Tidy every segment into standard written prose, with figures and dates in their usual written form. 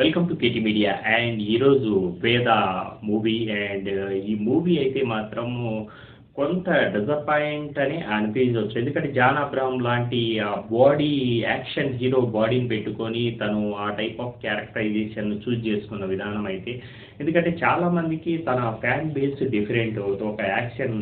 Welcome to KT media and ఈరోజు వేద movie and ఈ మూవీ అయితే మాత్రం కొంత డిసప్పాయింట్ అని అనిపించవచ్చు. ఎందుకంటే జాన్ అబ్రహం లాంటి బాడీ యాక్షన్ హీరో బాడీని పెట్టుకొని తను ఆ టైప్ ఆఫ్ క్యారెక్టరైజేషన్ చూజ్ చేసుకున్న విధానం అయితే, ఎందుకంటే చాలామందికి తన ఫ్యాన్ బేస్ డిఫరెంట్. ఒక యాక్షన్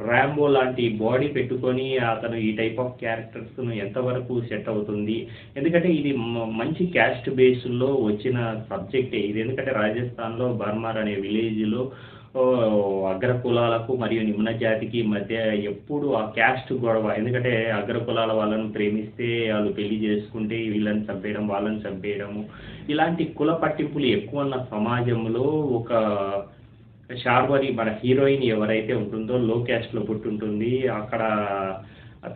ర్యాంబో లాంటి బాడీ పెట్టుకొని అతను ఈ టైప్ ఆఫ్ క్యారెక్టర్స్ను ఎంతవరకు సెట్ అవుతుంది. ఎందుకంటే ఇది మంచి క్యాస్ట్ బేస్లో వచ్చిన సబ్జెక్టే ఇది. ఎందుకంటే రాజస్థాన్లో బర్మార్ అనే విలేజ్లో అగ్రకులాలకు మరియు నిమ్న జాతికి మధ్య ఎప్పుడు ఆ క్యాస్ట్ గొడవ. ఎందుకంటే అగ్రకులాల వాళ్ళను ప్రేమిస్తే వాళ్ళు పెళ్లి చేసుకుంటే వీళ్ళని చంపేయడం, వాళ్ళని చంపేయడము, ఇలాంటి కుల పట్టింపులు ఎక్కువ ఉన్న సమాజంలో ఒక శార్వరి మన హీరోయిన్ ఎవరైతే ఉంటుందో లో క్యాస్ట్లో పుట్టుంటుంది. అక్కడ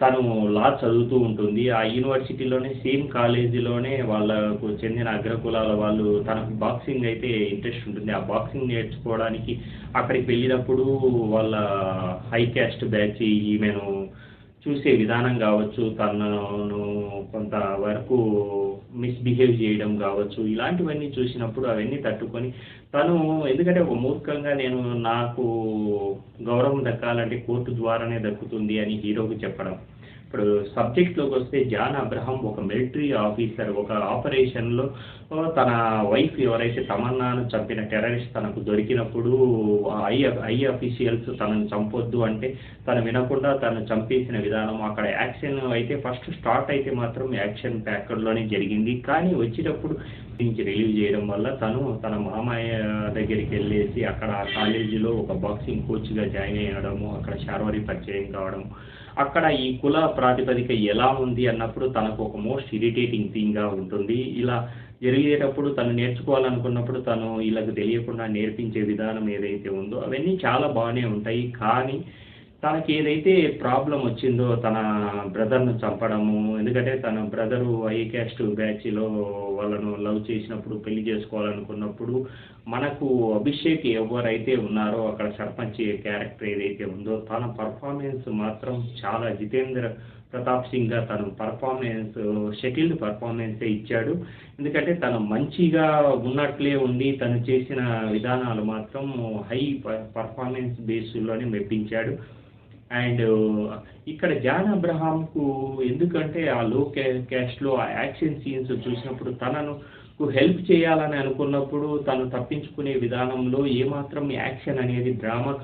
తను లా చదువుతూ ఉంటుంది. ఆ యూనివర్సిటీలోనే సేమ్ కాలేజీలోనే వాళ్ళకు చెందిన అగ్రకులాల వాళ్ళు, తనకు బాక్సింగ్ అయితే ఇంట్రెస్ట్ ఉంటుంది. ఆ బాక్సింగ్ నేర్చుకోవడానికి అక్కడికి వెళ్ళినప్పుడు వాళ్ళ హై క్యాస్ట్ బ్యాచ్ ఈమెను చూసే విధానం కావచ్చు, తనను కొంతవరకు మిస్బిహేవ్ చేయడం కావచ్చు, ఇలాంటివన్నీ చూసినప్పుడు అవన్నీ తట్టుకొని తను, ఎందుకంటే ఒక మూర్ఖంగా నాకు గౌరవం దక్కాలంటే కోర్టు ద్వారానే దక్కుతుంది అని హీరోకి చెప్పడం. ఇప్పుడు సబ్జెక్ట్లోకి వస్తే జాన్ అబ్రహం ఒక మిలిటరీ ఆఫీసర్. ఒక ఆపరేషన్లో తన వైఫ్ ఎవరైతే తమన్నాను చంపిన టెర్రరిస్ట్ తనకు దొరికినప్పుడు ఐ అఫీషియల్స్ తనను చంపొద్దు అంటే తను వినకుండా తను చంపేసిన విధానం, అక్కడ యాక్షన్ అయితే ఫస్ట్ స్టార్ట్ అయితే మాత్రం యాక్షన్ ప్యాకర్లోనే జరిగింది. కానీ వచ్చేటప్పుడు నుంచి రిలీవ్ చేయడం వల్ల తను తన మామయ్య దగ్గరికి వెళ్ళేసి అక్కడ ఆ కాలేజీలో ఒక బాక్సింగ్ కోచ్గా జాయిన్ అయ్యడము, అక్కడ శార్వరి పరిచయం కావడం, అక్కడ ఈ కుల ప్రాతిపదిక ఎలా ఉంది అన్నప్పుడు తనకు ఒక మోస్ట్ ఇరిటేటింగ్ థింగ్గా ఉంటుంది. ఇలా జరిగేటప్పుడు తను నేర్చుకోవాలనుకున్నప్పుడు తను వీళ్ళకి తెలియకుండా నేర్పించే విధానం ఏదైతే ఉందో అవన్నీ చాలా బాగానే ఉంటాయి. కానీ తనకి ఏదైతే ప్రాబ్లం వచ్చిందో తన బ్రదర్ను చంపడము, ఎందుకంటే తన బ్రదరు ఐ క్యాస్ట్ బ్యాచ్లో వాళ్ళను లవ్ చేసినప్పుడు పెళ్లి చేసుకోవాలనుకున్నప్పుడు మనకు అభిషేక్ ఎవరైతే ఉన్నారో అక్కడ సర్పంచ్ క్యారెక్టర్ ఏదైతే ఉందో తన పర్ఫార్మెన్స్ మాత్రం చాలా జితేంద్ర ప్రతాప్ సింగ్గా తను పర్ఫార్మెన్స్ షటిల్డ్ పర్ఫార్మెన్సే ఇచ్చాడు. ఎందుకంటే తను మంచిగా ఉన్నట్లే ఉండి తను చేసిన విధానాలు మాత్రం హై పర్ఫార్మెన్స్ బేస్లోనే మెప్పించాడు. అండ్ ఇక్కడ జాన్ అబ్రహాంకు ఎందుకంటే ఆ లో క్యాస్ట్లో ఆ యాక్షన్ సీన్స్ చూసినప్పుడు తనను హెల్ప్ చేయాలని అనుకున్నప్పుడు తను తప్పించుకునే విధానంలో ఏమాత్రం యాక్షన్ అనేది డ్రామా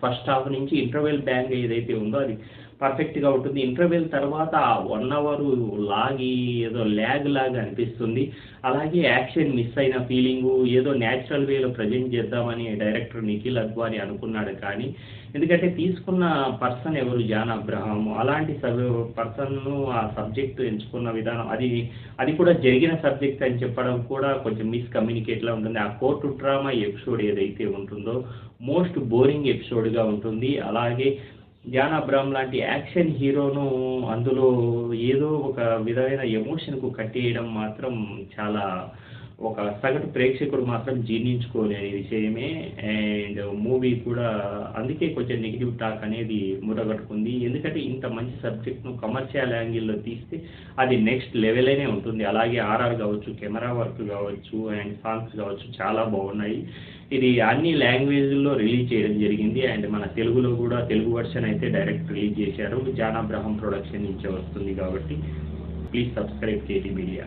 ఫస్ట్ హాఫ్ నుంచి ఇంటర్వెల్ బ్యాంగ్ ఏదైతే ఉందో అది పర్ఫెక్ట్గా ఉంటుంది. ఇంటర్వెల్ తర్వాత 1 అవర్ లాగి ఏదో ల్యాగ్ లాగా అనిపిస్తుంది. అలాగే యాక్షన్ మిస్ అయిన ఫీలింగు, ఏదో న్యాచురల్ వేలో ప్రజెంట్ చేద్దామని డైరెక్టర్ నిఖిల్ అద్వానీ అనుకున్నాడు. కానీ ఎందుకంటే తీసుకున్న పర్సన్ ఎవరు, జాన్ అబ్రహాం, అలాంటి పర్సన్ను ఆ సబ్జెక్ట్ ఎంచుకున్న విధానం అది కూడా జరిగిన సబ్జెక్ట్ అని చెప్పడం కూడా కొంచెం మిస్కమ్యూనికేట్లా ఉంటుంది. ఆ కోర్టు డ్రామా ఎపిసోడ్ ఏదైతే ఉంటుందో మోస్ట్ బోరింగ్ ఎపిసోడ్గా ఉంటుంది. అలాగే జాన్ అబ్రహం లాంటి యాక్షన్ హీరోను అందులో ఏదో ఒక విధమైన ఎమోషన్కు కట్టేయడం మాత్రం చాలా ఒక సగటు ప్రేక్షకుడు మాత్రం జీర్ణించుకోలేని విషయమే. అండ్ మూవీ కూడా అందుకే కొంచెం నెగిటివ్ టాక్ అనేది మూటగట్టుకుంది. ఎందుకంటే ఇంత మంచి సబ్జెక్ట్ను కమర్షియల్ యాంగిల్లో తీస్తే అది నెక్స్ట్ లెవెల్నే ఉంటుంది. అలాగే ఆర్ఆర్ కావచ్చు, కెమెరా వర్క్ కావచ్చు అండ్ సాంగ్స్ కావచ్చు చాలా బాగున్నాయి. ఇది అన్ని లాంగ్వేజ్ల్లో రిలీజ్ చేయడం జరిగింది. అండ్ మన తెలుగులో కూడా తెలుగు వర్షన్ అయితే డైరెక్ట్ రిలీజ్ చేశారు. జాన్ అబ్రహం ప్రొడక్షన్ నుంచే వస్తుంది కాబట్టి ప్లీజ్ సబ్స్క్రైబ్ కేటీ మీడియా.